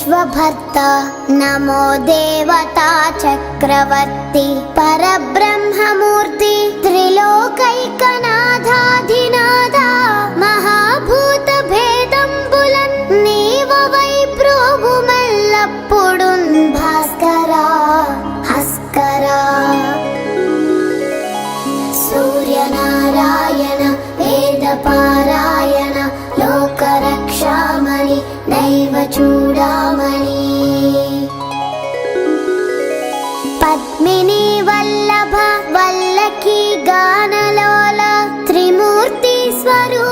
विश्वभर्ता नमो देवता चक्रवर्ती परब्रह्ममूर्ति त्रिलोकैकनाथाधिनाथा महाभूत भेदंबुलन् नीववै प्रोभुमल्लप्पुडुन् भास्करा हस्करा सूर्यनारायण वेदपारायण लोकरक्षामणि नैव चूडामणि पद्मिनी वल्लभ वल्लकी गानलोल त्रिमूर्ति स्वरूप